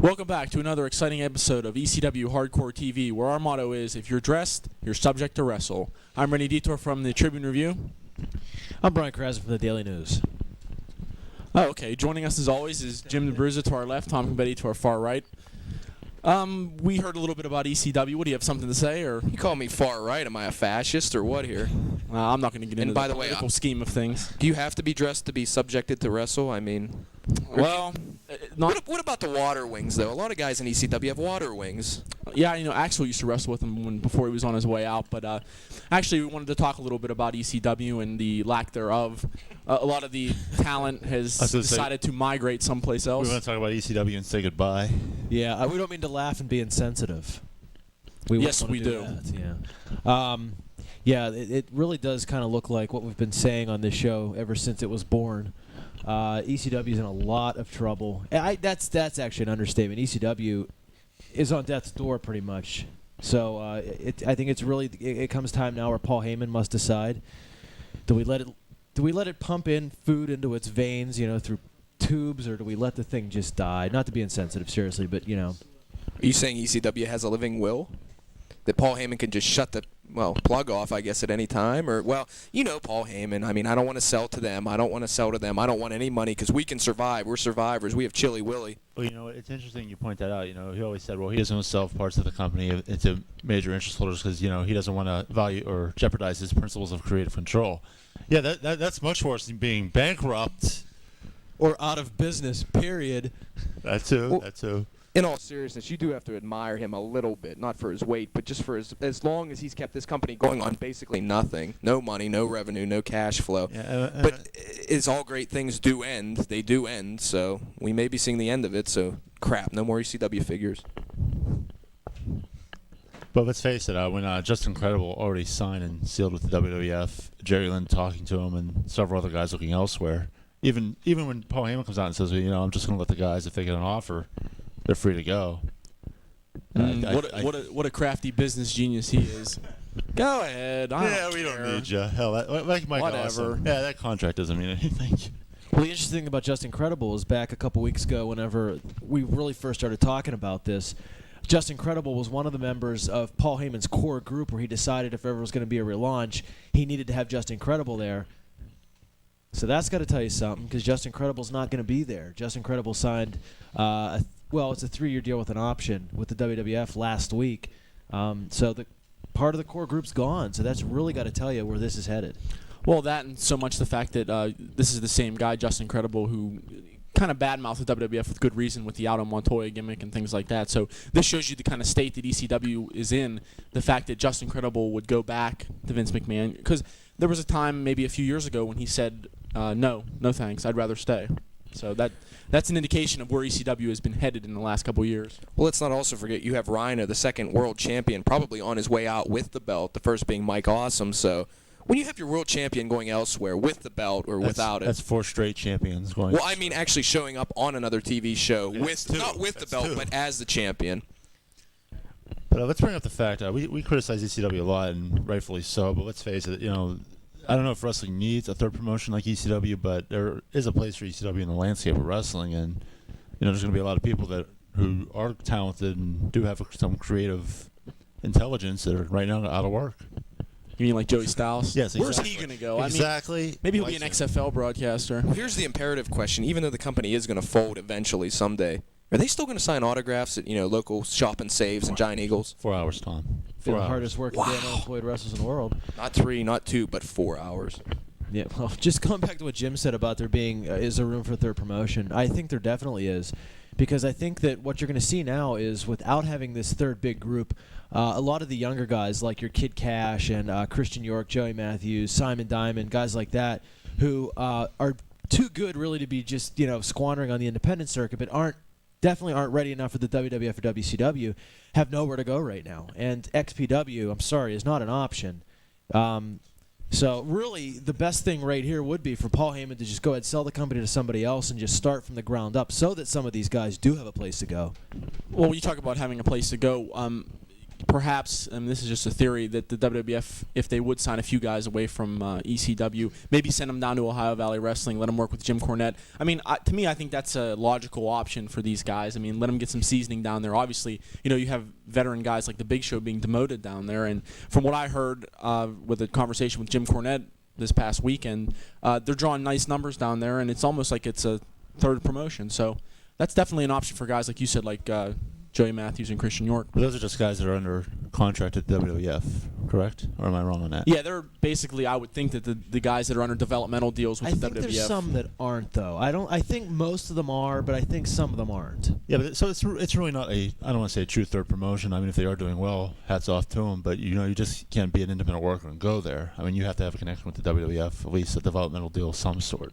Welcome back to another exciting episode of ECW Hardcore TV, where our motto is, if you're dressed, you're subject to wrestle. I'm Rennie Detour from the Tribune Review. I'm Brian Krasner from the Daily News. Oh, okay. Joining us as always is Jim the Bruiser to our left, Tom Combetti to our far right. We heard a little bit about ECW. What, do you have something to say? Or You call me far right. Am I a fascist or what here? I'm not going to get into by the the way, political scheme of things. Do you have to be dressed to be subjected to wrestle? I mean, Well, what about the water wings, though? A lot of guys in ECW have water wings. yeah, Axel used to wrestle with him before he was on his way out. But actually, we wanted to talk a little bit about ECW and the lack thereof. A lot of the talent has decided to migrate someplace else. We want to talk about ECW and say goodbye. Yeah, we don't mean to laugh and be insensitive. Yes, we do. That, yeah. It really does kind of look like what we've been saying on this show ever since it was born. ECW is in a lot of trouble. That's actually an understatement. ECW is on death's door pretty much. So I think it comes time now where Paul Heyman must decide: do we let it pump in food into its veins, through tubes, or do we let the thing just die? Not to be insensitive, seriously, but Are you saying ECW has a living will? That Paul Heyman can just shut the plug off, I guess, at any time? Or, Paul Heyman. I mean, I don't want to sell to them. I don't want to sell to them. I don't want any money because we can survive. We're survivors. We have Chili Willy. Well, it's interesting you point that out. He always said, well, he doesn't want to sell parts of the company into major interest holders because, he doesn't want to value or jeopardize his principles of creative control. Yeah, that's much worse than being bankrupt. or out of business, period. That too. In all seriousness, you do have to admire him a little bit, not for his weight, but just for as long as he's kept this company going on basically nothing. No money, no revenue, no cash flow. Yeah, but as all great things do end, they do end, so we may be seeing the end of it, so crap, no more ECW figures. But let's face it, when Justin Credible already signed and sealed with the WWF, Jerry Lynn talking to him and several other guys looking elsewhere, even when Paul Heyman comes out and says, I'm just going to let the guys, if they get an offer, they're free to go. What a crafty business genius he is. Go ahead. We don't need you. Hell, like Mike Whatever. Awesome. Yeah, that contract doesn't mean anything. Well, the interesting thing about Justin Credible is back a couple weeks ago, whenever we really first started talking about this, Justin Credible was one of the members of Paul Heyman's core group where he decided if ever was going to be a relaunch, he needed to have Justin Credible there. So that's got to tell you something, because Justin Credible's not going to be there. Justin Credible signed it's a 3-year deal with an option with the WWF last week. So the part of the core group's gone. So that's really got to tell you where this is headed. Well, that and so much the fact that this is the same guy, Justin Credible, who kind of badmouthed the WWF with good reason with the Aldo Montoya gimmick and things like that. So this shows you the kind of state that ECW is in, the fact that Justin Credible would go back to Vince McMahon. Because there was a time maybe a few years ago when he said, no thanks, I'd rather stay. So that's an indication of where ECW has been headed in the last couple of years. Well, let's not also forget you have Rhino, the second world champion, probably on his way out with the belt, the first being Mike Awesome. So when you have your world champion going elsewhere with the belt or without it. That's 4 straight champions going. Well, I mean actually showing up on another TV show, not with the belt, but as the champion. But let's bring up the fact, we criticize ECW a lot, and rightfully so, but let's face it, I don't know if wrestling needs a third promotion like ECW, but there is a place for ECW in the landscape of wrestling, and there's going to be a lot of people who are talented and do have some creative intelligence that are right now out of work. You mean like Joey Styles? Yes, exactly. Where's he going to go? Exactly. I mean, maybe he'll be an XFL broadcaster. Well, here's the imperative question. Even though the company is going to fold eventually someday, are they still going to sign autographs at local shop and saves and Giant Eagles? 4 hours, Tom. The hardest working damn unemployed wrestlers in the world. Not 3, not 2, but 4 hours. Yeah, well, just going back to what Jim said about there being is a room for third promotion, I think there definitely is. Because I think that what you're going to see now is without having this third big group, a lot of the younger guys like your Kid Cash and Christian York, Joey Matthews, Simon Diamond, guys like that, who are too good really to be just squandering on the independent circuit, but definitely aren't ready enough for the WWF or WCW, have nowhere to go right now. And XPW, I'm sorry, is not an option. So really, the best thing right here would be for Paul Heyman to just go ahead and sell the company to somebody else and just start from the ground up so that some of these guys do have a place to go. Well, you talk about having a place to go. perhaps, and this is just a theory, that the WWF, if they would sign a few guys away from ECW, maybe send them down to Ohio Valley Wrestling, let them work with Jim Cornette. I mean, to me, I think that's a logical option for these guys. I mean, let them get some seasoning down there. Obviously, you have veteran guys like the Big Show being demoted down there, and from what I heard with a conversation with Jim Cornette this past weekend, they're drawing nice numbers down there, and it's almost like it's a third promotion. So that's definitely an option for guys like you said, like Joey Matthews and Christian York. But those are just guys that are under contract at the WWF, correct? Or am I wrong on that? Yeah, they're basically, I would think that the guys that are under developmental deals with the WWF. I think there's some that aren't, though. I think most of them are, but I think some of them aren't. Yeah, but so it's really not I don't want to say a true third promotion. I mean, if they are doing well, hats off to them. But you just can't be an independent worker and go there. I mean, you have to have a connection with the WWF, at least a developmental deal of some sort.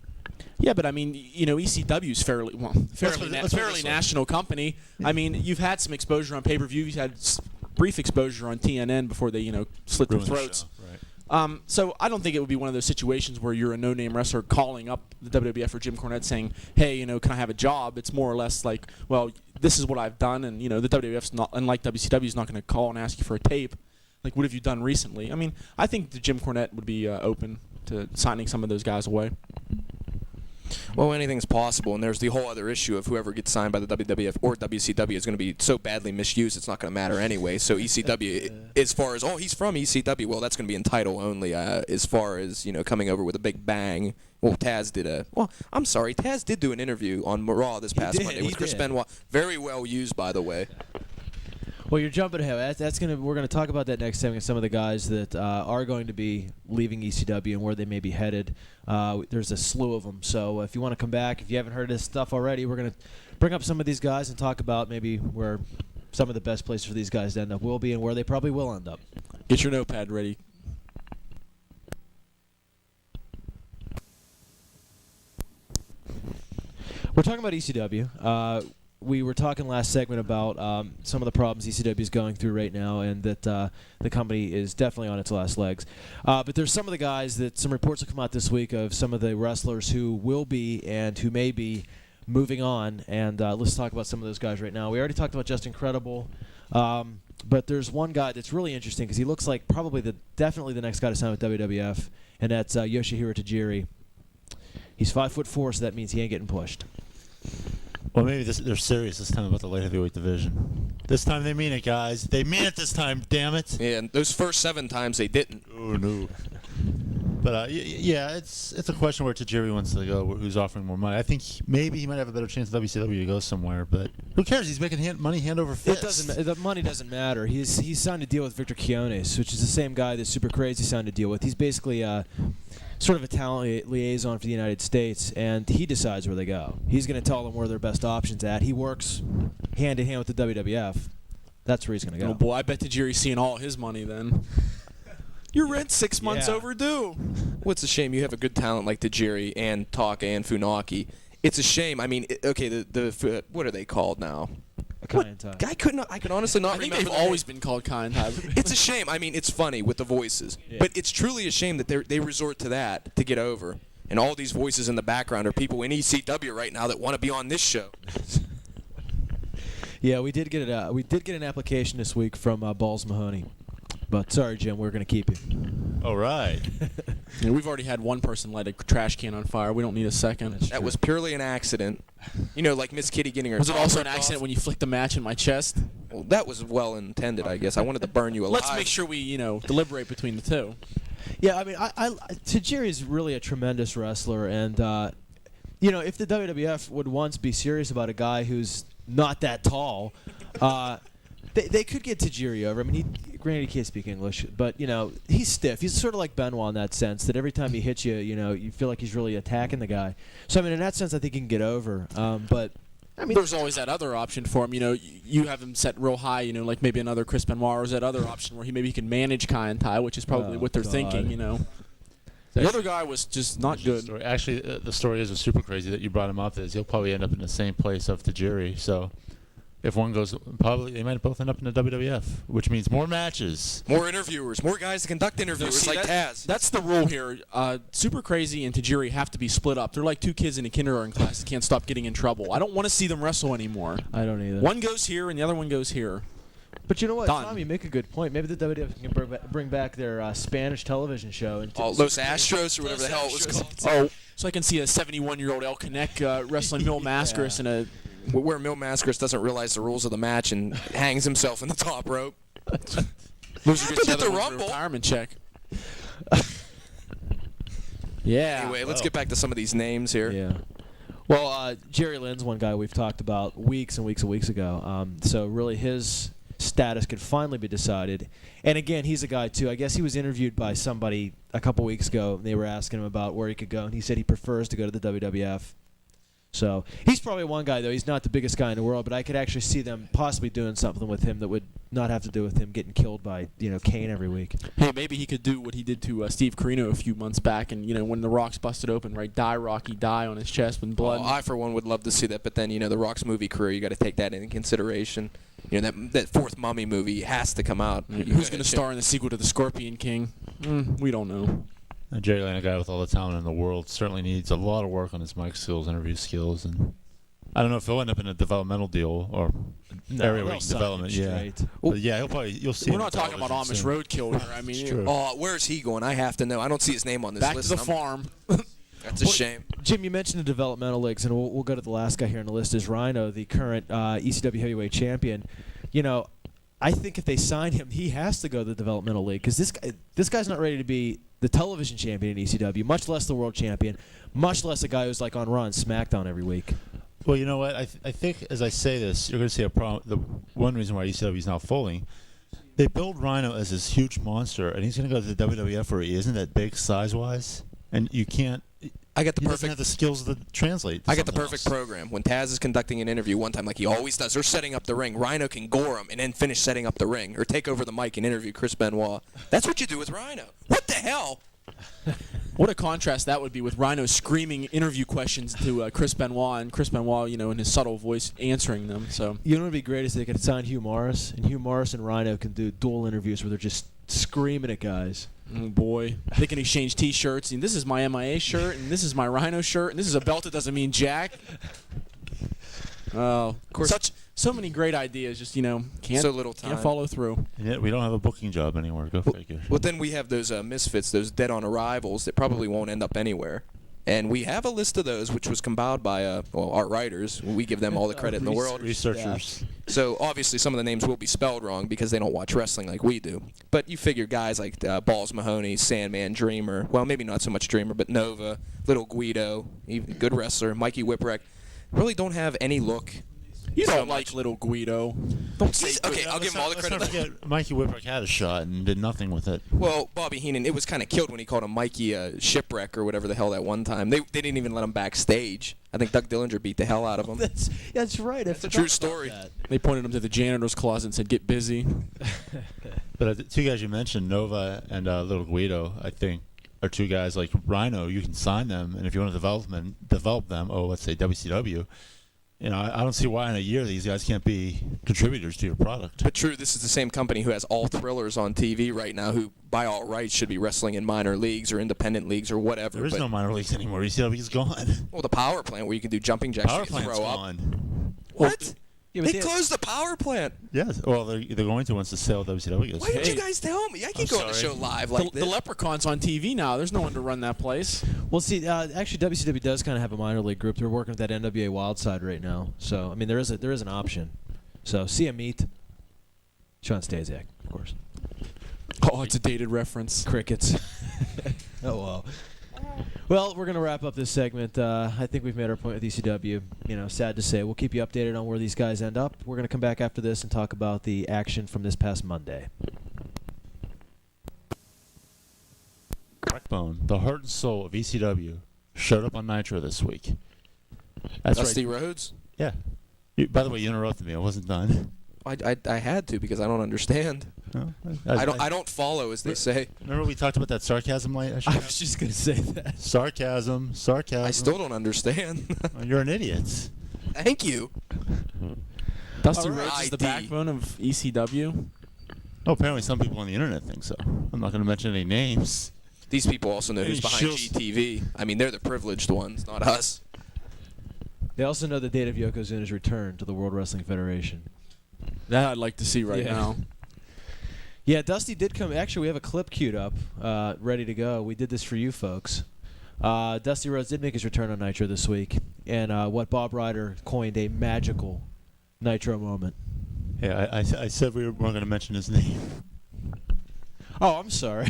Yeah, but I mean, ECW is fairly national company. I mean, you've had some exposure on pay-per-view. You've had brief exposure on TNN before they, slit their throats. Right. So I don't think it would be one of those situations where you're a no-name wrestler calling up the WWF or Jim Cornette saying, "Hey, can I have a job?" It's more or less like, "Well, this is what I've done," and the WWF's not, unlike WCW, is not going to call and ask you for a tape. Like, what have you done recently? I mean, I think that Jim Cornette would be open to signing some of those guys away. Well, anything's possible, and there's the whole other issue of whoever gets signed by the WWF or WCW is going to be so badly misused it's not going to matter anyway. So ECW, as far as, he's from ECW, well, that's going to be in title only. As far as, coming over with a big bang. Well, Taz did do an interview on Raw this past Monday with Chris Benoit. Very well used, by the way. Well, you're jumping ahead. We're going to talk about that next time with some of the guys that are going to be leaving ECW and where they may be headed. There's a slew of them. So if you want to come back, if you haven't heard this stuff already, we're going to bring up some of these guys and talk about maybe where some of the best places for these guys to end up will be and where they probably will end up. Get your notepad ready. We're talking about ECW. We were talking last segment about some of the problems ECW is going through right now, and that the company is definitely on its last legs. But there's some of the guys that some reports have come out this week of some of the wrestlers who will be and who may be moving on, and let's talk about some of those guys right now. We already talked about Just Incredible, but there's one guy that's really interesting because he looks like probably definitely the next guy to sign with WWF, and that's Yoshihiro Tajiri. He's 5'4", so that means he ain't getting pushed. Well, maybe they're serious this time about the light heavyweight division. This time they mean it, guys. They mean it this time, damn it. Yeah, and those first 7 times they didn't. Oh, no. But, yeah, it's a question where Tajiri wants to go, who's offering more money. I think maybe he might have a better chance at WCW to go somewhere, but who cares? He's making money hand over fist. The money doesn't matter. He's signed a deal with Victor Quiones, which is the same guy that Super Crazy signed a deal with. He's basically sort of a talent liaison for the United States, and he decides where they go. He's going to tell them where their best options at. He works hand in hand with the WWF. That's where he's going to go. Oh boy, I bet Tajiri's seeing all his money then. Your rent's 6 months overdue. Well, it's a shame you have a good talent like Tajiri and Taka and Funaki. It's a shame. I mean, the what are they called now? I could honestly not remember. I think they've always been called Kai and Tai. It's a shame. I mean, it's funny with the voices, but it's truly a shame that they resort to that to get over. And all these voices in the background are people in ECW right now that want to be on this show. Yeah, we did get it. We did get an application this week from Balls Mahoney. But sorry, Jim, we're going to keep you. All right. Yeah, we've already had one person light a trash can on fire. We don't need a second. That was purely an accident. Like Miss Kitty getting her. Was it also an accident when you flicked a match in my chest? Well, that was well intended, I guess. I wanted to burn you alive. Let's make sure we, deliberate between the two. Yeah, I mean, Tajiri is really a tremendous wrestler, and if the WWF would once be serious about a guy who's not that tall, they could get Tajiri over. I mean, granted he can't speak English, but he's stiff. He's sort of like Benoit in that sense that every time he hits you, you feel like he's really attacking the guy. So I mean, in that sense, I think he can get over. But I mean, there's always that other option for him. You have him set real high. Like maybe another Chris Benoit, or is that other option where he can manage Kai and Tai, which is probably what they're thinking. The other guy was just not good. Actually, the story is super crazy that you brought him up. Is he'll probably end up in the same place of Tajiri. So if one goes, probably they might both end up in the WWF, which means more matches, more interviewers, more guys to conduct interviews like Taz. That's the rule here. Super Crazy and Tajiri have to be split up. They're like two kids in a kindergarten class that can't stop getting in trouble. I don't want to see them wrestle anymore. I don't either. One goes here and the other one goes here. But you know what, Done. Tom, you make a good point. Maybe the WWF can bring back their Spanish television show. And Los Astros or whatever the hell it was called. Oh, so I can see a 71-year-old El Canek wrestling Mil Mascaris in a. Where Mil Mascaris doesn't realize the rules of the match and hangs himself in the top rope. Loser gets Happened at the another one, Rumble. retirement check. Yeah. Anyway, let's get back to some of these names here. Yeah. Well, Jerry Lynn's one guy we've talked about weeks and weeks and weeks ago. So really his status could finally be decided. And again, he's a guy, too. I guess he was interviewed by somebody a couple weeks ago, and they were asking him about where he could go, and he said he prefers to go to the WWF. So he's probably one guy, though. He's not the biggest guy in the world, but I could actually see them possibly doing something with him that would not have to do with him getting killed by, Kane every week. Hey, maybe he could do what he did to Steve Carino a few months back, and when the Rock's busted open, right? Die Rocky, die on his chest with blood. Oh, I for one would love to see that, but then the Rock's movie career, you got to take that into consideration. That fourth Mummy movie has to come out. Who's going to star in the sequel to The Scorpion King? We don't know. Jerry Lynn, a guy with all the talent in the world, certainly needs a lot of work on his mic skills, interview skills, and I don't know if he'll end up in a developmental deal or area where he can development. Yeah, but yeah, you'll see. We're not talking about Amish soon. roadkill here. I mean, It's true. Oh, where's he going? I have to know. I don't see his name on this back list. to the farm. That's a shame. Jim, you mentioned the developmental leagues, and we'll go to the last guy here on the list is Rhino, the current ECW heavyweight champion. I think if they sign him, he has to go to the developmental league because this guy's not ready to be the television champion in ECW, much less the world champion, much less a guy who's like on Raw and SmackDown every week. Well, you know what? I think as I say this, you're going to see a problem. The one reason why ECW is now folding, they build Rhino as this huge monster, and he's going to go to the WWF where he isn't that big size-wise, and you can't. I got the he doesn't have perfect. the skills to translate. To I got the something perfect else. program. When Taz is conducting an interview one time, like he always does, they're setting up the ring. Rhino can gore him and then finish setting up the ring, or take over the mic and interview Chris Benoit. That's what you do with Rhino. What the hell? What a contrast that would be with Rhino screaming interview questions to Chris Benoit, and Chris Benoit, in his subtle voice answering them. So You know what would be great is they could sign Hugh Morris, and Hugh Morris and Rhino can do dual interviews where they're just screaming at guys. oh boy, they can exchange T-shirts. And this is my MIA shirt, and this is my Rhino shirt, and this is a belt that doesn't mean jack. Oh, of course, so many great ideas. Just can't So little time. can't follow through. And yet we don't have a booking job anywhere. Go figure. Well, then we have those misfits, those dead-on arrivals that probably won't end up anywhere. And we have a list of those, which was compiled by our writers. We give them all the credit in the world. Researchers. So obviously some of the names will be spelled wrong because they don't watch wrestling like we do. But you figure guys like Balls Mahoney, Sandman, Dreamer, well, maybe not so much Dreamer, but Nova, Little Guido, even good wrestler, Mikey Whipwreck, really don't have any look. You so don't like much. Little Guido. Don't say Okay, I'll give him all the Let's credit. not forget, Mikey Whipwreck had a shot and did nothing with it. Well, Bobby Heenan, it was kind of killed when he called him Mikey Shipwreck or whatever the hell that one time. They didn't even let him backstage. I think Doug Dillinger beat the hell out of him. That's right. That's a true story. They pointed him to the janitor's closet and said, "Get busy." But the two guys you mentioned, Nova and Little Guido, I think, are two guys like Rhino. You can sign them, and if you want to develop them, let's say WCW. I don't see why in a year these guys can't be contributors to your product. But true, this is the same company who has all thrillers on TV right now who, by all rights, should be wrestling in minor leagues or independent leagues or whatever. There is no minor leagues anymore. ECW's gone. Well, the power plant where you can do jumping jacks Power you can plant's throw up. gone. What? Yeah, but They closed the power plant. Yes. Well, they're going to once the sale of WCW goes. Why didn't you Hey. guys tell me? I can't I'm go on the sorry. show live The, like the this. Leprechaun's on TV now. There's no one to run that place. Well, see, actually, WCW does kind of have a minor league group. They're working with that NWA Wild Side right now. So, I mean, there is an option. So, see a meet. Sean Stasiak, of course. Oh, it's a dated reference. Crickets. Oh, wow. Well, we're going to wrap up this segment. I think we've made our point with ECW. Sad to say. We'll keep you updated on where these guys end up. We're going to come back after this and talk about the action from this past Monday. Backbone, the heart and soul of ECW, showed up on Nitro this week. That's Dusty right. Rhodes? Yeah. By the way, you interrupted me. I wasn't done. I had to because I don't understand. No? I don't follow, as they say. Remember we talked about that sarcasm light? I was just going to say that. Sarcasm. I still don't understand. You're an idiot. Thank you. Dusty All right. Rhodes is the ID. backbone of ECW. Oh, apparently some people on the internet think so. I'm not going to mention any names. These people also know who's Hey, behind shields. GTV. I mean, they're the privileged ones, not us. They also know the date of Yokozuna's return to the World Wrestling Federation. That I'd like to see right Yeah. now. Yeah, Dusty did come. Actually, we have a clip queued up, ready to go. We did this for you folks. Dusty Rhodes did make his return on Nitro this week, and what Bob Ryder coined a magical Nitro moment. Yeah, I said we weren't going to mention his name. Oh, I'm sorry.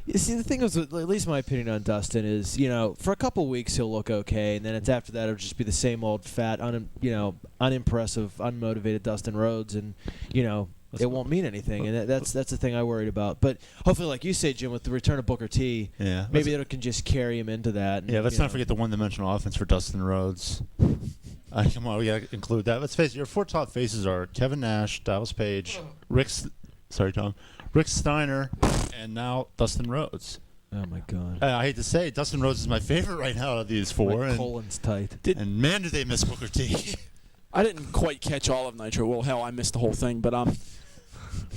You see, the thing is, at least my opinion on Dustin is, for a couple weeks he'll look okay, and then it's after that it'll just be the same old fat, unimpressive, unmotivated Dustin Rhodes, and it won't mean anything, and that's the thing I worried about. But hopefully, like you say, Jim, with the return of Booker T, maybe it can just carry him into that. And, let's not forget the one-dimensional offense for Dustin Rhodes. Come on, we got to include that. Let's face it, your 4 top faces are Kevin Nash, Dallas Page, Rick Steiner, and now Dustin Rhodes. Oh my God! I hate to say it, Dustin Rhodes is my favorite right now out of these 4. My colon's tight. And man, do they miss Booker T. I didn't quite catch all of Nitro. Well, hell, I missed the whole thing. But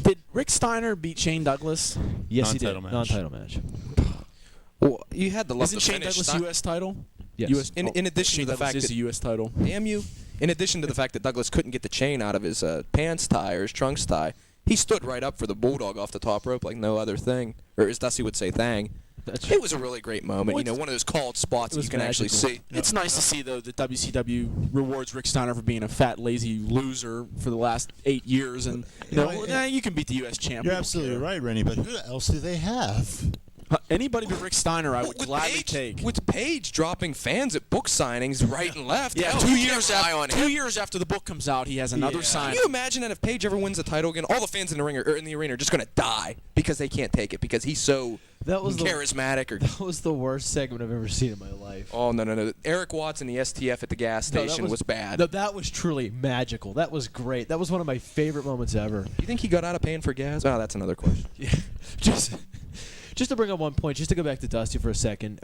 did Rick Steiner beat Shane Douglas? Yes, he did. Non-title match. Non-title match. Well, you had to love Isn't the Shane finish. Douglas U.S. title? Yes. US, In addition Shane to the Douglas fact is that a U.S. title. Damn you. In addition to the fact that Douglas couldn't get the chain out of his pants tie or his trunks tie, he stood right up for the Bulldog off the top rope like no other thing. Or as Dusty would say, thang. It was a really great moment. Well, One of those called spots that you can actually see. It's nice to see, though, that WCW rewards Rick Steiner for being a fat, lazy loser for the last 8 years. And, you can beat the U.S. champ. You're absolutely right, Rennie, but who else do they have? Anybody but Rick Steiner, I would gladly take. With Paige dropping fans at book signings right and left. Yeah, hell, 2 you years can't rely on after him. 2 years after the book comes out, he has another sign. Can you imagine that if Paige ever wins the title again, all the fans in the ring or in the arena are just going to die because they can't take it because he's so charismatic? That was the worst segment I've ever seen in my life. Oh, no. Eric Watts and the STF at the gas station was bad. That was truly magical. That was great. That was one of my favorite moments ever. You think he got out of paying for gas? Oh, that's another question. Yeah. Just to bring up one point, just to go back to Dusty for a second,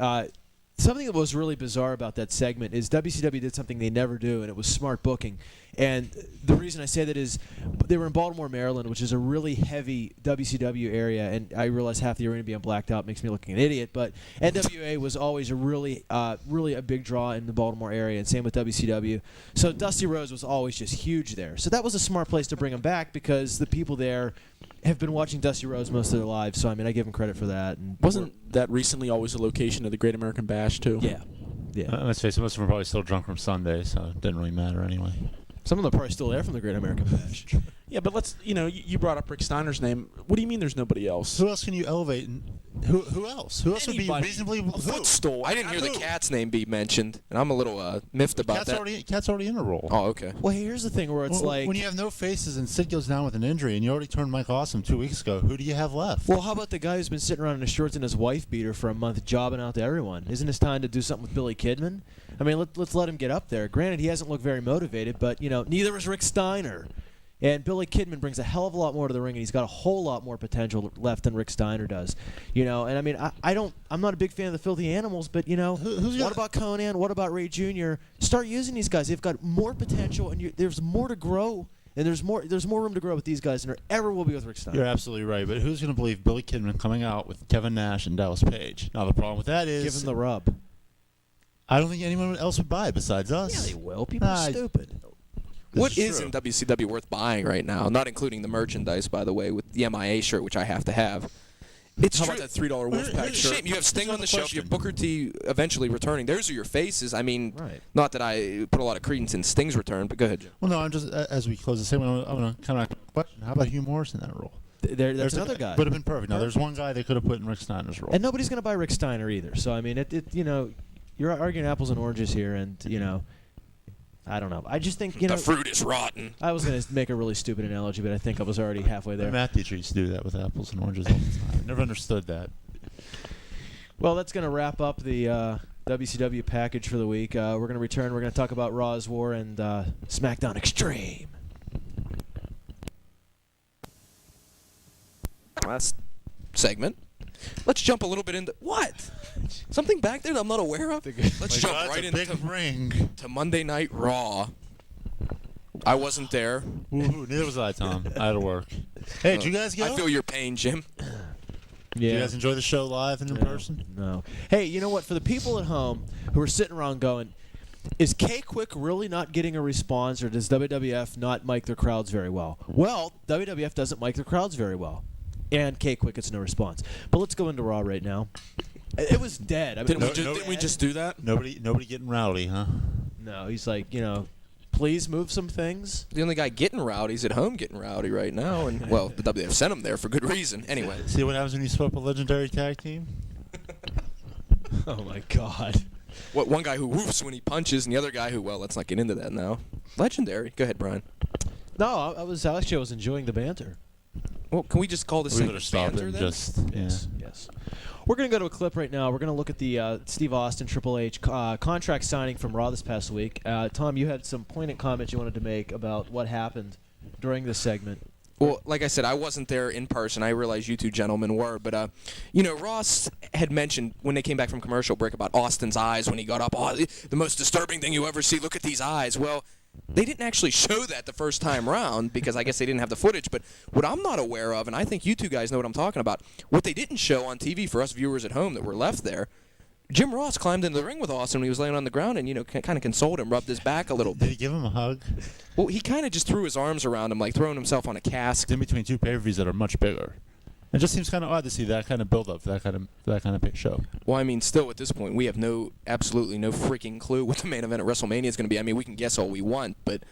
something that was really bizarre about that segment is WCW did something they never do, and it was smart booking. And the reason I say that is they were in Baltimore, Maryland, which is a really heavy WCW area, and I realize half the arena being blacked out makes me look like an idiot, but NWA was always a really a big draw in the Baltimore area, and same with WCW. So Dusty Rhodes was always just huge there. So that was a smart place to bring him back because the people there have been watching Dusty Rhodes most of their lives, so I mean I give him credit for that. And Wasn't that recently always the location of the Great American Bash, too? Yeah. Let's face it, most of them are probably still drunk from Sunday, so it didn't really matter anyway. Some of them are probably still there from the Great American Bash. Yeah, but let's, you brought up Rick Steiner's name. What do you mean there's nobody else? Who else can you elevate? Who else? Who else would be Anybody. reasonably? A footstool. I didn't hear the Cat's name be mentioned, and I'm a little miffed about that. Cat's already in a role. Oh, okay. Well, here's the thing where it's like... when you have no faces and Sid goes down with an injury and you already turned Mike Awesome 2 weeks ago, who do you have left? Well, how about the guy who's been sitting around in his shorts and his wife beater for a month jobbing out to everyone? Isn't it time to do something with Billy Kidman? I mean, let's let him get up there. Granted, he hasn't looked very motivated, but, neither is Rick Steiner. And Billy Kidman brings a hell of a lot more to the ring, and he's got a whole lot more potential left than Rick Steiner does. And I mean, I'm not a big fan of the Filthy Animals, but what about Conan? What about Ray Jr.? Start using these guys. They've got more potential, and there's more to grow, and there's more room to grow with these guys than there ever will be with Rick Steiner. You're absolutely right, but who's going to believe Billy Kidman coming out with Kevin Nash and Dallas Page? Now the problem with that is Give him the rub. I don't think anyone else would buy it besides us. Yeah, they will. People are stupid. What is in WCW worth buying right now? Not including the merchandise, by the way, with the MIA shirt, which I have to have. It's How true. about that $3 Wolfpack It's a shirt? shame. You have Sting on the shelf. You question. have Booker T eventually returning. Those are your faces. I mean, Right. not that I put a lot of credence in Sting's return, but go ahead, Jim. Well, no, I'm just as we close the segment, I'm going to kind of question: how about Hugh Morris in that role? That's another guy. Would have been perfect. Now, there's one guy they could have put in Rick Steiner's role. And nobody's going to buy Rick Steiner either. So, I mean, you're arguing apples and oranges here, and, I don't know. I just think, The fruit is rotten. I was going to make a really stupid analogy, but I think I was already halfway there. The math teacher used to do that with apples and oranges all the time. I never understood that. Well, that's going to wrap up the WCW package for the week. We're going to return. We're going to talk about Raw's War and SmackDown Extreme. Last segment. Let's jump a little bit into what? Something back there that I'm not aware of? Let's jump right into ring. to Monday Night Raw. I wasn't there. Woohoo, neither was I, Tom. I had to work. Hey, did you guys go? I feel your pain, Jim. Did you guys enjoy the show live and in person? No. Hey, you know what? For the people at home who are sitting around going, Is K-Quick really not getting a response, or does WWF not mic their crowds very well? Well, WWF doesn't mic their crowds very well, and K-Quick gets no response. But let's go into Raw right now. It was dead. I mean, Didn't we just do that? Nobody getting rowdy, huh? No, he's like, please move some things. The only guy getting rowdy is at home getting rowdy right now, and well, the WWF sent him there for good reason. Anyway, See what happens when you split up a legendary tag team? Oh my God. what one guy who woofs when he punches, and the other guy who, well, let's not get into that now. Legendary. Go ahead, Brian. No, I was enjoying the banter. Well, can we just call this We segment better stop banter it. then? Just Yes. We're going to go to a clip right now. We're going to look at the Steve Austin Triple H contract signing from Raw this past week. Tom, you had some poignant comments you wanted to make about what happened during this segment. Well, like I said, I wasn't there in person. I realize you two gentlemen were. But, Ross had mentioned when they came back from commercial break about Austin's eyes when he got up. Oh, the most disturbing thing you ever see. Look at these eyes. Well, they didn't actually show that the first time round because I guess they didn't have the footage. But what I'm not aware of, and I think you two guys know what I'm talking about, what they didn't show on TV for us viewers at home that were left there, Jim Ross climbed into the ring with Austin when he was laying on the ground and, kind of consoled him, rubbed his back a little Did bit. he give him a hug? Well, he kind of just threw his arms around him, like throwing himself on a cask. It's in between two pay-per-views that are much bigger. It just seems kind of odd to see that kind of build-up for that kind of show. Well, I mean, still at this point, we have absolutely no freaking clue what the main event at WrestleMania is going to be. I mean, we can guess all we want, but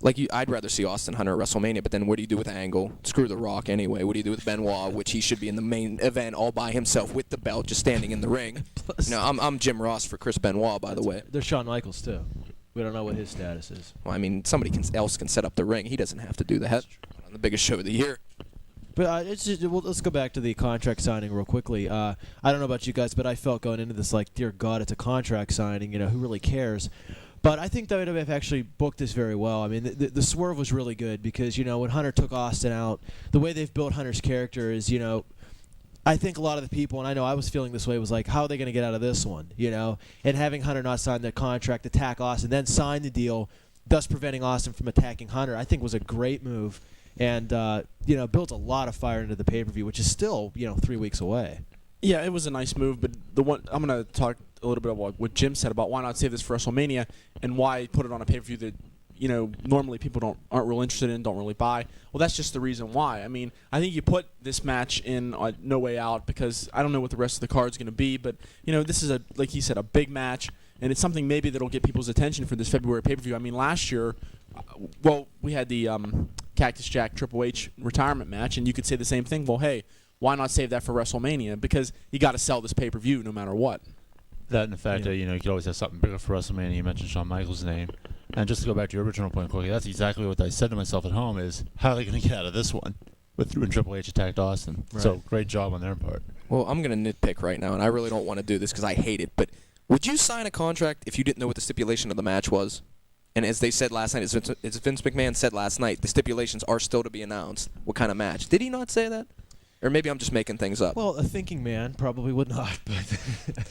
I'd rather see Austin Hunter at WrestleMania. But then, what do you do with Angle? Screw The Rock anyway. What do you do with Benoit, which he should be in the main event all by himself with the belt, just standing in the ring? No, I'm Jim Ross for Chris Benoit, by the way. There's Shawn Michaels, too. We don't know what his status is. Well, I mean, somebody else can set up the ring. He doesn't have to do the head on the biggest show of the year. But let's go back to the contract signing real quickly. I don't know about you guys, but I felt going into this like, dear God, it's a contract signing. Who really cares? But I think WWF actually booked this very well. I mean, the swerve was really good because, when Hunter took Austin out, the way they've built Hunter's character is, I think a lot of the people, and I know I was feeling this way, was like, how are they going to get out of this one, And having Hunter not sign the contract, attack Austin, then sign the deal, thus preventing Austin from attacking Hunter, I think was a great move. And, built a lot of fire into the pay-per-view, which is still, 3 weeks away. Yeah, it was a nice move, but I'm going to talk a little bit about what Jim said about why not save this for WrestleMania and why put it on a pay-per-view that normally people aren't real interested in, don't really buy. Well, that's just the reason why. I mean, I think you put this match in No Way Out because I don't know what the rest of the card's going to be, but this is like he said, a big match, and it's something maybe that'll get people's attention for this February pay-per-view. I mean, last year, we had the Cactus Jack Triple H retirement match, and you could say the same thing. Well, hey, why not save that for WrestleMania? Because you got to sell this pay-per-view no matter what. That and the fact that, you could always have something bigger for WrestleMania. You mentioned Shawn Michaels' name. And just to go back to your original point quickly, that's exactly what I said to myself at home is, how are they going to get out of this one with when Triple H attacked Austin? Right. So, great job on their part. Well, I'm going to nitpick right now, and I really don't want to do this because I hate it, but would you sign a contract if you didn't know what the stipulation of the match was? And as they said last night, as Vince McMahon said last night, the stipulations are still to be announced. What kind of match? Did he not say that? Or maybe I'm just making things up. Well, a thinking man probably would not, but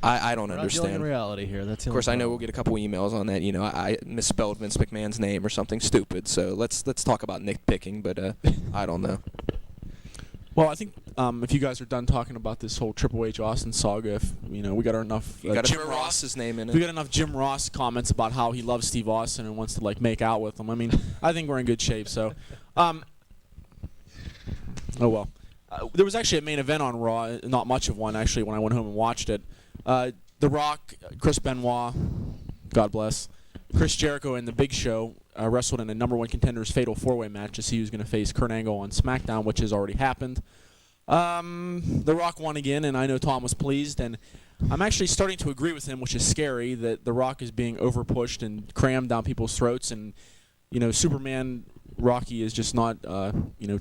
I don't we're not dealing in understand. reality here. That's the Of course, only I know problem. we'll get a couple emails on that. I misspelled Vince McMahon's name or something stupid. So let's talk about nitpicking, but I don't know. Well, I think if you guys are done talking about this whole Triple H Austin saga, if we got enough You got Jim Jim Ross's name in we it. got enough Jim Ross comments about how he loves Steve Austin and wants to make out with him. I mean, I think we're in good shape. So, oh well. There was actually a main event on Raw, not much of one actually, when I went home and watched it. The Rock, Chris Benoit, God bless, Chris Jericho, and The Big Show wrestled in a number one contenders fatal four-way match to see who's going to face Kurt Angle on SmackDown, which has already happened. The Rock won again, and I know Tom was pleased, and I'm actually starting to agree with him, which is scary, that The Rock is being over-pushed and crammed down people's throats, and Superman Rocky is just not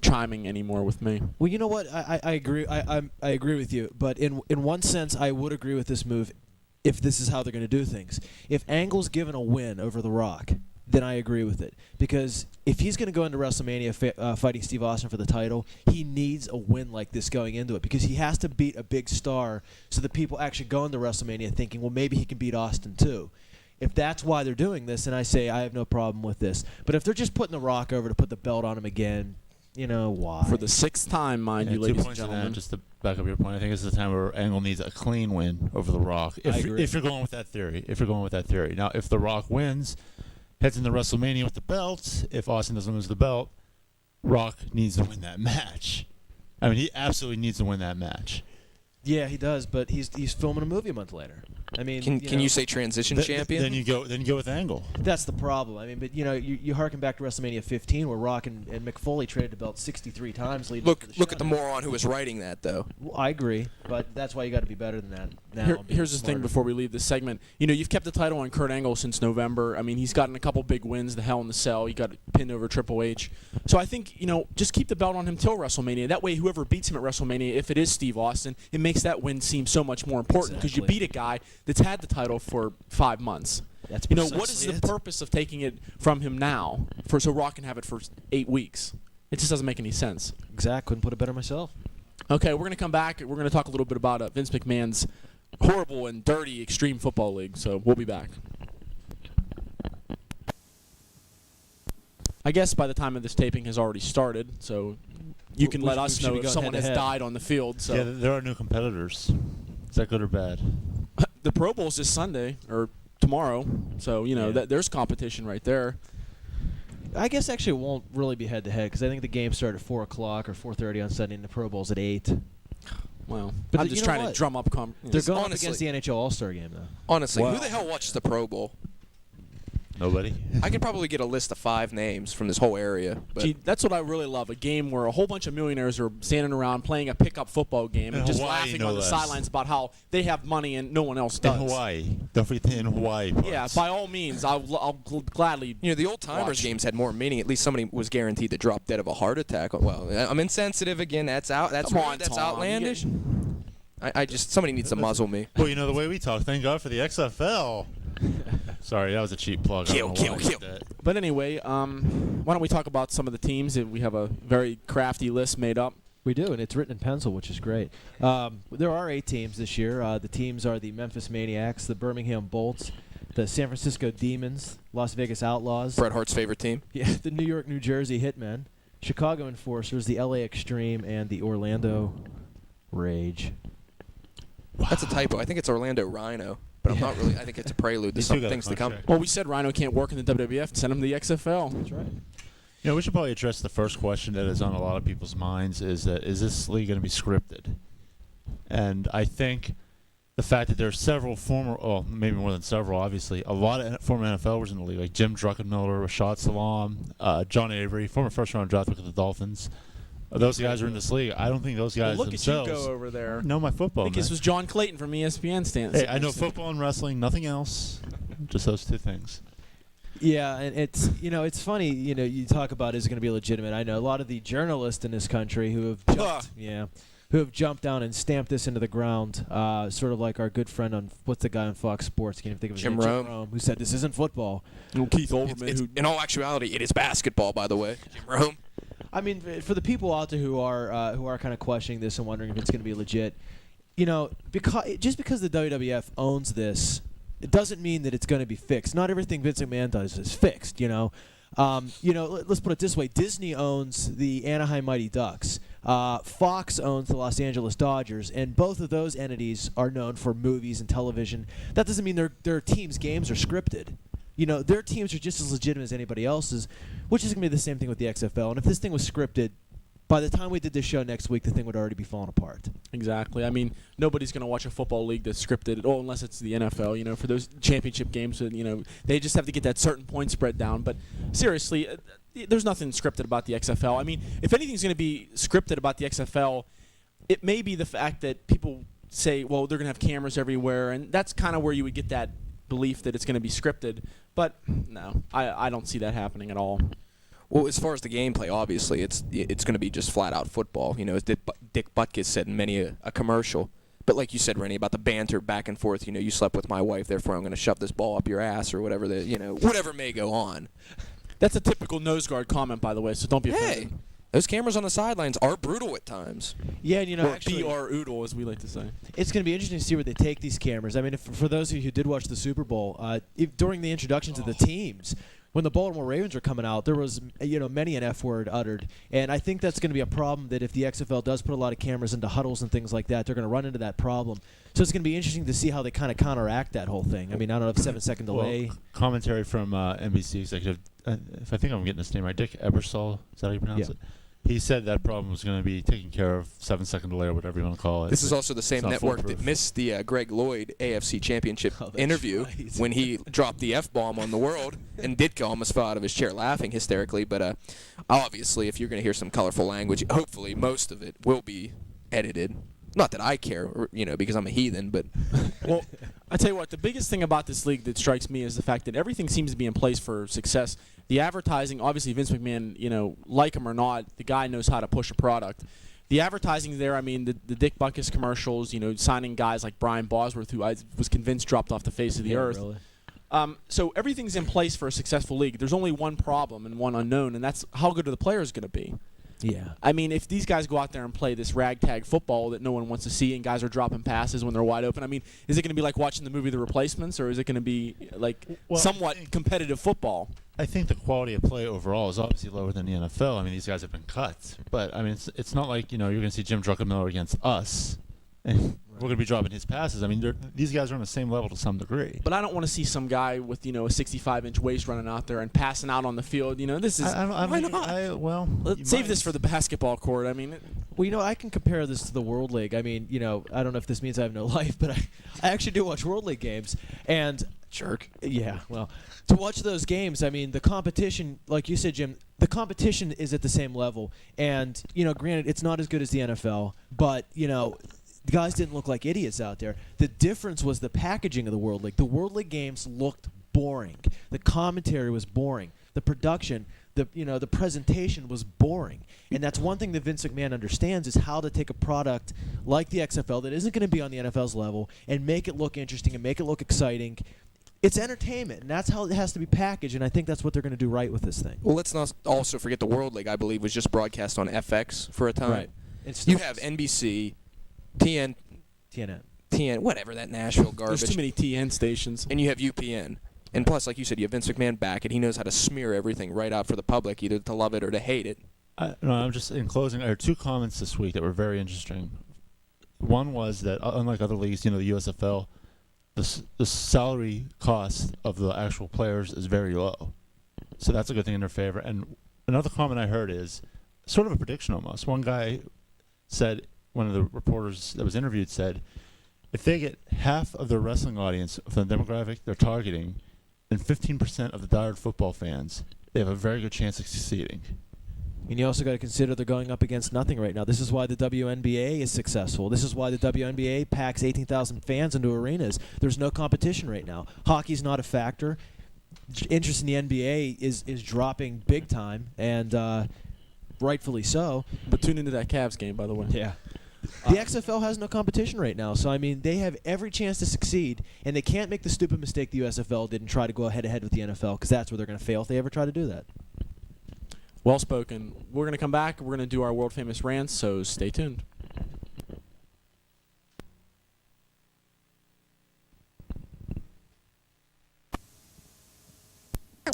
chiming anymore with me. Well, you know what? I agree. I agree with you, but in one sense, I would agree with this move if this is how they're going to do things. If Angle's given a win over The Rock, then I agree with it. Because if he's going to go into WrestleMania fighting Steve Austin for the title, he needs a win like this going into it. Because he has to beat a big star so that people actually go into WrestleMania thinking, well, maybe he can beat Austin too. If that's why they're doing this, then I say I have no problem with this. But if they're just putting The Rock over to put the belt on him again, why? For the 6th time, mind you, And 2 ladies and points on gentlemen. that, just to back up your point, I think this is the time where Angle needs a clean win over The Rock. I agree. If you're going with that theory. Now, if The Rock wins, heads into WrestleMania with the belt, if Austin doesn't lose the belt, Rock needs to win that match. I mean, he absolutely needs to win that match. Yeah, he does, but he's filming a movie a month later. I mean, Can you say transition champion? Then you go with Angle. That's the problem. I mean, but you harken back to WrestleMania 15, where Rock and Mick Foley traded the belt 63 times. Leading up to Look the at the show. moron who was writing that, though. Well, I agree, but that's why you got to be better than that. Now, Here's the thing before we leave this segment. You've kept the title on Kurt Angle since November. I mean, he's gotten a couple big wins, the Hell in the Cell. He got pinned over Triple H. So I think, just keep the belt on him till WrestleMania. That way, whoever beats him at WrestleMania, if it is Steve Austin, it makes that win seem so much more important because you Exactly. beat a guy that's had the title for 5 months. That's what is precisely the it. purpose of taking it from him now so Rock can have it for 8 weeks? It just doesn't make any sense. Exact. Couldn't put it better myself. Okay, we're going to come back. We're going to talk a little bit about Vince McMahon's horrible and dirty Extreme Football League. So we'll be back. I guess by the time of this taping has already started, so you can We- let we us should know be if going someone has head-to-head. died on the field. So Yeah, there are new competitors. Is that good or bad? the Pro Bowl's this Sunday or tomorrow, so Yeah. there's competition right there. I guess actually it won't really be head-to-head because I think the game started at 4 o'clock or 4:30 on Sunday, and the Pro Bowl's at 8. Well, But I'm you just know trying to what? drum up. They're going up honestly- against the NHL All-Star game, though. Honestly, Wow. who the hell watches the Pro Bowl? Nobody. I could probably get a list of 5 names from this whole area. But Gee, that's what I really love, a game where a whole bunch of millionaires are standing around playing a pickup football game and In just Hawaii, laughing no on the less. sidelines about how they have money and no one else In does. Hawaii. Don't forget the in Hawaii part. Yeah, by all means, I'll gladly. the old timers Watch. games had more meaning. At least somebody was guaranteed to drop dead of a heart attack. Well, I'm insensitive again. That's out. That's Come rude, on, that's Tom, outlandish. I just somebody needs to muzzle me. Well, the way we talk, thank God for the XFL. Sorry, that was a cheap plug. I don't know why I did that. But anyway, why don't we talk about some of the teams? We have a very crafty list made up. We do, and it's written in pencil, which is great. There are 8 teams this year. The teams are the Memphis Maniacs, the Birmingham Bolts, the San Francisco Demons, Las Vegas Outlaws, Bret Hart's favorite team. yeah, the New York, New Jersey Hitmen, Chicago Enforcers, the LA Extreme, and the Orlando Rage. That's a typo. I think it's Orlando Rhino, but I'm not really. I think it's a prelude to These some two got a things to come. contract. Well, we said Rhino can't work in the WWF. Send him to the XFL. That's right. We should probably address the first question that is on a lot of people's minds is this league going to be scripted? And I think the fact that there are several maybe more than several, obviously, a lot of former NFLers in the league, like Jim Druckenmiller, Rashad Salam, John Avery, former first-round draft pick of the Dolphins. Those guys are in this league. I don't think those guys Well, look themselves at you go over there. know my I football, think man. this was John Clayton from ESPN stance. Hey, I know football and wrestling, nothing else. Just those 2 things. Yeah, and it's funny. You talk about is it going to be legitimate. I know a lot of the journalists in this country who have jumped down and stamped this into the ground. Sort of like our good friend on what's the guy on Fox Sports? Can't even think of his Jim name. Rome. Who said this isn't football. Keith Olbermann, It's, who in all actuality, it is basketball. By the way, Jim Rome. I mean, for the people out there who are kind of questioning this and wondering if it's going to be legit, because the WWF owns this, it doesn't mean that it's going to be fixed. Not everything Vince McMahon does is fixed. Let's put it this way: Disney owns the Anaheim Mighty Ducks. Fox owns the Los Angeles Dodgers, and both of those entities are known for movies and television. That doesn't mean their teams' games are scripted. Their teams are just as legitimate as anybody else's, which is going to be the same thing with the XFL. And if this thing was scripted, by the time we did this show next week, the thing would already be falling apart. Exactly. I mean, nobody's going to watch a football league that's scripted at all unless it's the NFL. For those championship games, they just have to get that certain point spread down. But seriously, there's nothing scripted about the XFL. I mean, if anything's going to be scripted about the XFL, it may be the fact that people say, well, they're going to have cameras everywhere, and that's kind of where you would get that belief that it's going to be scripted. But no, I don't see that happening at all. Well, as far as the gameplay, obviously, it's going to be just flat-out football. As Dick Butkus said in many a commercial. But like you said, Rennie, about the banter back and forth, you slept with my wife, therefore I'm going to shove this ball up your ass or whatever, whatever may go on. That's a typical nose guard comment, by the way, so don't be Hey, offended. those cameras on the sidelines are brutal at times. Yeah, and Or actually, BR Oodle, as we like to say. it's going to be interesting to see where they take these cameras. I mean, for those of you who did watch the Super Bowl, during the introduction to the teams, when the Baltimore Ravens were coming out, there was many an F word uttered, and I think that's going to be a problem that if the XFL does put a lot of cameras into huddles and things like that, they're going to run into that problem. So it's going to be interesting to see how they kind of counteract that whole thing. I mean, I don't know if 7-second delay. Well, commentary from NBC executive, if I think I'm getting his name right, Dick Ebersol, is that how you pronounce it? He said that problem was going to be taken care of, 7-second delay or whatever you want to call it. This is also the same network that missed the Greg Lloyd AFC Championship interview when he dropped the F-bomb on the world, and Ditka almost fell out of his chair laughing hysterically. But obviously, if you're going to hear some colorful language, hopefully most of it will be edited. Not that I care, because I'm a heathen, but... Well, I tell you what, the biggest thing about this league that strikes me is the fact that everything seems to be in place for success. The advertising, obviously Vince McMahon, like him or not, the guy knows how to push a product. The advertising there, I mean, the Dick Butkus commercials, signing guys like Brian Bosworth, who I was convinced dropped off the face of the earth. Really. So everything's in place for a successful league. There's only one problem and one unknown, and that's how good are the players going to be. Yeah. I mean, if these guys go out there and play this ragtag football that no one wants to see and guys are dropping passes when they're wide open, I mean, is it going to be like watching the movie The Replacements, or is it going to be like somewhat competitive football? I think the quality of play overall is obviously lower than the NFL. I mean, these guys have been cut. But, I mean, it's not like, you're going to see Jim Druckenmiller against us. And we're going to be dropping his passes. I mean, these guys are on the same level to some degree. But I don't want to see some guy with, a 65-inch waist running out there and passing out on the field. This is why not? Let's save this for the basketball court. I mean, well, I can compare this to the World League. I mean, I don't know if this means I have no life, but I actually do watch World League games. And jerk. Yeah, well, to watch those games, I mean, the competition, like you said, Jim, the competition is at the same level. And, granted, it's not as good as the NFL, but, the guys didn't look like idiots out there. The difference was the packaging of the World League. The World League games looked boring. The commentary was boring. The production, the presentation was boring. And that's one thing that Vince McMahon understands is how to take a product like the XFL that isn't going to be on the NFL's level and make it look interesting and make it look exciting. It's entertainment, and that's how it has to be packaged, and I think that's what they're going to do right with this thing. Well, let's not also forget the World League, I believe, was just broadcast on FX for a time. Right. You have NBC, TNN, whatever, that Nashville garbage. There's too many TN stations. And you have UPN. And plus, like you said, you have Vince McMahon back, and he knows how to smear everything right out for the public, either to love it or to hate it. I'm just, in closing, I heard two comments this week that were very interesting. One was that, unlike other leagues, the USFL, the salary cost of the actual players is very low. So that's a good thing in their favor. And another comment I heard is sort of a prediction almost. One guy said, one of the reporters that was interviewed said, if they get half of their wrestling audience from the demographic they're targeting and 15% of the diehard football fans, they have a very good chance of succeeding. And you also got to consider they're going up against nothing right now. This is why the WNBA is successful. This is why the WNBA packs 18,000 fans into arenas. There's no competition right now. Hockey's not a factor. Interest in the NBA is dropping big time, and rightfully so. But tune into that Cavs game, by the way. Yeah. The XFL has no competition right now, so I mean they have every chance to succeed, and they can't make the stupid mistake the USFL did and try to go head-to-head with the NFL, because that's where they're going to fail if they ever try to do that. Well spoken. We're going to come back. We're going to do our world-famous rants, so stay tuned.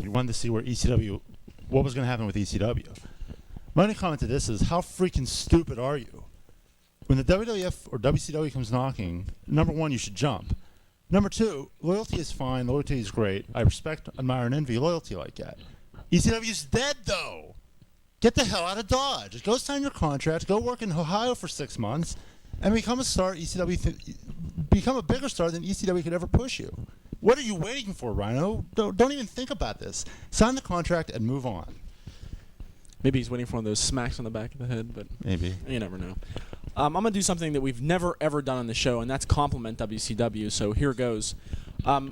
We wanted to see what was going to happen with ECW. My only comment to this is, how freaking stupid are you? When the WWF or WCW comes knocking, number one, you should jump. Number two, loyalty is fine. Loyalty is great. I respect, admire, and envy loyalty like that. ECW's dead, though. Get the hell out of Dodge. Go sign your contract. Go work in Ohio for 6 months, and become a star. Become a bigger star than ECW could ever push you. What are you waiting for, Rhino? Don't even think about this. Sign the contract and move on. Maybe he's waiting for one of those smacks on the back of the head, but maybe. You never know. I'm going to do something that we've never, ever done on the show, and that's compliment WCW, so here goes.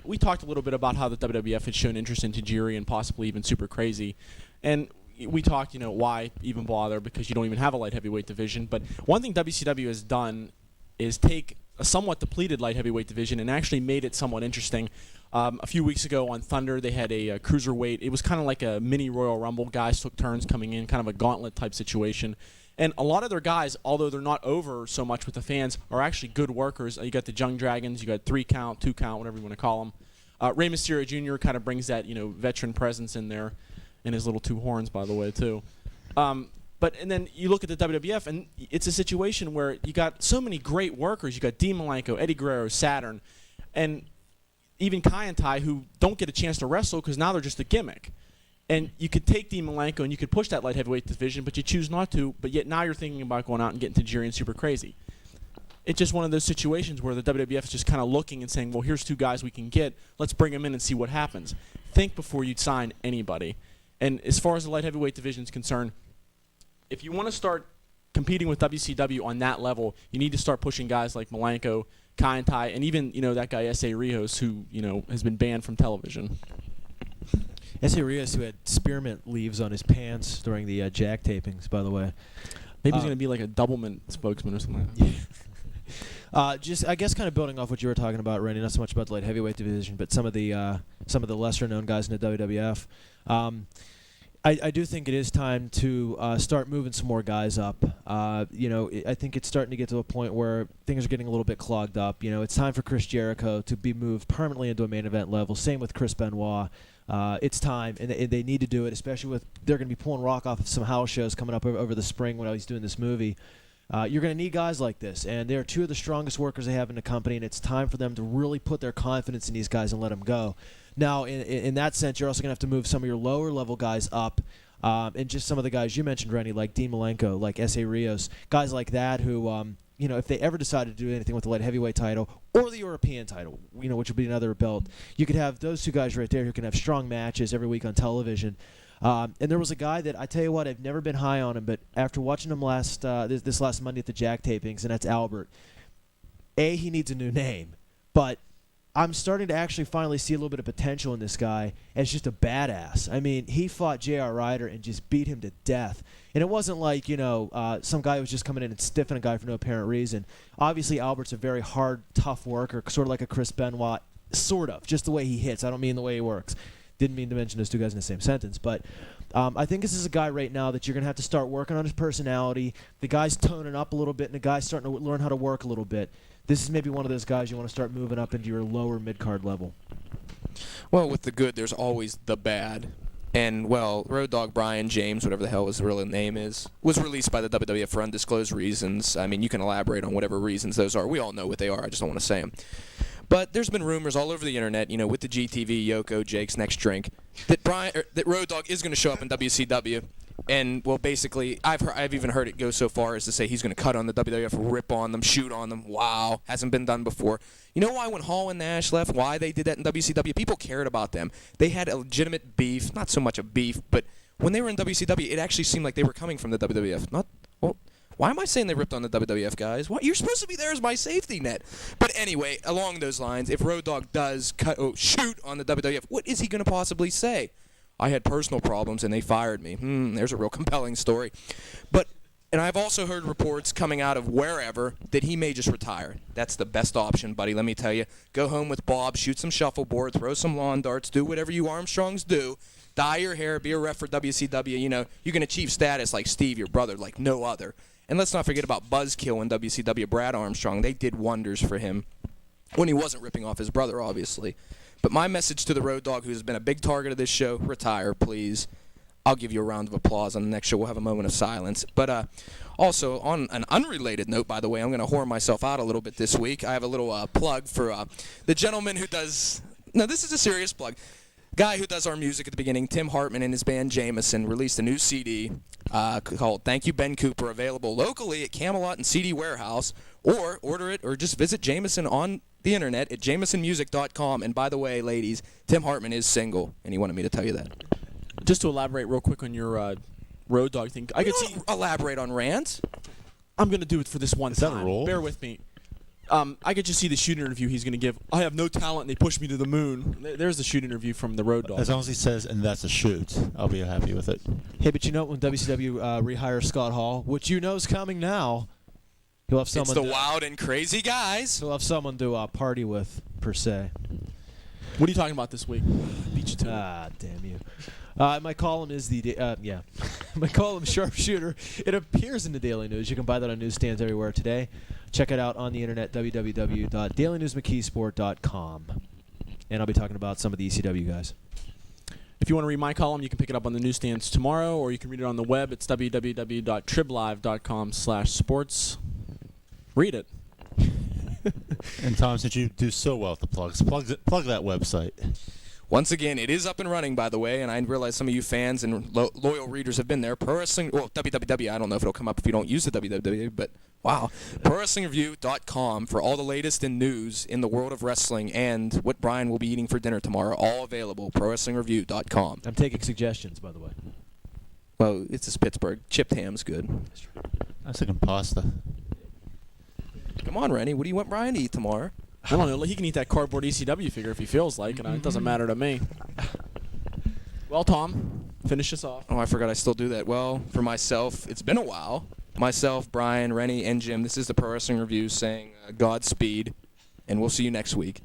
We talked a little bit about how the WWF had shown interest in Tajiri and possibly even Super Crazy, and we talked, why even bother, because you don't even have a light heavyweight division. But one thing WCW has done is take a somewhat depleted light heavyweight division and actually made it somewhat interesting. A few weeks ago on Thunder, they had a cruiserweight. It was kind of like a mini Royal Rumble. Guys took turns coming in, kind of a gauntlet type situation. And a lot of their guys, although they're not over so much with the fans, are actually good workers. You got the Young Dragons, you got 3 count, 2 count, whatever you want to call them. Rey Mysterio Jr. kind of brings that veteran presence in there, and his little two horns, by the way, too. And then you look at the WWF, and it's a situation where you got so many great workers. You got Dean Malenko, Eddie Guerrero, Saturn, and even Kai and Tai, who don't get a chance to wrestle because now they're just a gimmick. And you could take Dean Malenko and you could push that light heavyweight division, but you choose not to. But yet now you're thinking about going out and getting Tajiri and Super Crazy. It's just one of those situations where the WWF is just kind of looking and saying, well, here's two guys we can get. Let's bring them in and see what happens. Think before you sign anybody. And as far as the light heavyweight division is concerned, if you want to start competing with WCW on that level, you need to start pushing guys like Malenko, Kai and Tai, and even that guy S.A. Rios, who has been banned from television. S.A. Rios, who had spearmint leaves on his pants during the Jack tapings, by the way. Maybe he's going to be like a Doublemint spokesman or something. Like that. Just, I guess, kind of building off what you were talking about, Randy. Not so much about the light heavyweight division, but some of the lesser-known guys in the WWF. I do think it is time to start moving some more guys up. I think it's starting to get to a point where things are getting a little bit clogged up. It's time for Chris Jericho to be moved permanently into a main event level. Same with Chris Benoit. It's time, and they need to do it, especially with they're going to be pulling Rock off of some house shows coming up over the spring when he's doing this movie. You're going to need guys like this, and they're two of the strongest workers they have in the company, and it's time for them to really put their confidence in these guys and let them go. Now, in that sense, you're also going to have to move some of your lower-level guys up, and just some of the guys you mentioned, Rennie, like Dean Malenko, like S.A. Rios, guys like that who, if they ever decided to do anything with the light heavyweight title or the European title, which would be another belt, you could have those two guys right there who can have strong matches every week on television. And there was a guy that, I tell you what, I've never been high on him, but after watching him this last Monday at the Jack tapings, and that's Albert, he needs a new name, but I'm starting to actually finally see a little bit of potential in this guy as just a badass. I mean, he fought J.R. Ryder and just beat him to death. And it wasn't like, some guy was just coming in and stiffing a guy for no apparent reason. Obviously, Albert's a very hard, tough worker, sort of like a Chris Benoit, sort of, just the way he hits. I don't mean the way he works. Didn't mean to mention those two guys in the same sentence. But I think this is a guy right now that you're going to have to start working on his personality. The guy's toning up a little bit, and the guy's starting to learn how to work a little bit. This is maybe one of those guys you want to start moving up into your lower mid-card level. Well, with the good, there's always the bad. And, well, Road Dogg Brian James, whatever the hell his real name is, was released by the WWF for undisclosed reasons. I mean, you can elaborate on whatever reasons those are. We all know what they are. I just don't want to say them. But there's been rumors all over the internet, with the GTV, Yoko, Jake's Next Drink, that Road Dogg is going to show up in WCW. And, well, basically, I've even heard it go so far as to say he's going to cut on the WWF, rip on them, shoot on them. Wow, hasn't been done before. You know why when Hall and Nash left, why they did that in WCW? People cared about them. They had a legitimate beef, not so much a beef, but when they were in WCW, it actually seemed like they were coming from the WWF. Why am I saying they ripped on the WWF guys? You're supposed to be there as my safety net. But anyway, along those lines, if Road Dogg does shoot on the WWF, what is he going to possibly say? I had personal problems and they fired me. There's a real compelling story. And I've also heard reports coming out of wherever that he may just retire. That's the best option, buddy, let me tell you. Go home with Bob, shoot some shuffleboard, throw some lawn darts, do whatever you Armstrongs do. Dye your hair, be a ref for WCW. You can achieve status like Steve, your brother, like no other. And let's not forget about Buzzkill in WCW, Brad Armstrong. They did wonders for him when he wasn't ripping off his brother, obviously. But my message to the Road Dogg, who's been a big target of this show, retire, please. I'll give you a round of applause on the next show. We'll have a moment of silence. But also, on an unrelated note, by the way, I'm going to whore myself out a little bit this week. I have a little plug for the gentleman who does... No, this is a serious plug. Guy who does our music at the beginning, Tim Hartman and his band Jameson, released a new CD called Thank You, Ben Cooper, available locally at Camelot and CD Warehouse, or order it or just visit Jameson on the internet at jamesonmusic.com. And by the way, ladies, Tim Hartman is single, and he wanted me to tell you that. Just to elaborate real quick on your Road Dogg thing, I could see. Elaborate on rants. I'm going to do it for this one time. Is that a rule? Bear with me. I could just see the shoot interview he's going to give. I have no talent, and they pushed me to the moon. There's the shoot interview from the Road Dogg. As long as he says, and that's a shoot, I'll be happy with it. Hey, but when WCW rehires Scott Hall, which you know is coming now, he'll have someone. It's the wild and crazy guys. He'll have someone to party with, per se. What are you talking about this week? Beat you to it. Ah, damn you. My column is my column Sharpshooter. It appears in the Daily News. You can buy that on newsstands everywhere today. Check it out on the internet, www.dailynewsmckeesport.com. and I'll be talking about some of the ECW guys. If you want to read my column, you can pick it up on the newsstands tomorrow, or you can read it on the web. It's www.triblive.com/sports. Read it. And Tom, since you do so well with the plugs, plug that website. Once again, it is up and running, by the way, and I realize some of you fans and loyal readers have been there. Pro Wrestling, well, WWW, I don't know if it'll come up if you don't use the WWW, but wow. ProWrestlingReview.com for all the latest in news in the world of wrestling and what Brian will be eating for dinner tomorrow. All available. ProWrestlingReview.com. I'm taking suggestions, by the way. Well, it's just Pittsburgh. Chipped ham's good. I was thinking pasta. Come on, Rennie. What do you want Brian to eat tomorrow? I don't know. He can eat that cardboard ECW figure if he feels like, and it doesn't matter to me. Well, Tom, finish us off. Oh, I forgot I still do that. Well, for myself, it's been a while. Myself, Brian, Rennie, and Jim, this is the Pro Wrestling Review saying Godspeed, and we'll see you next week.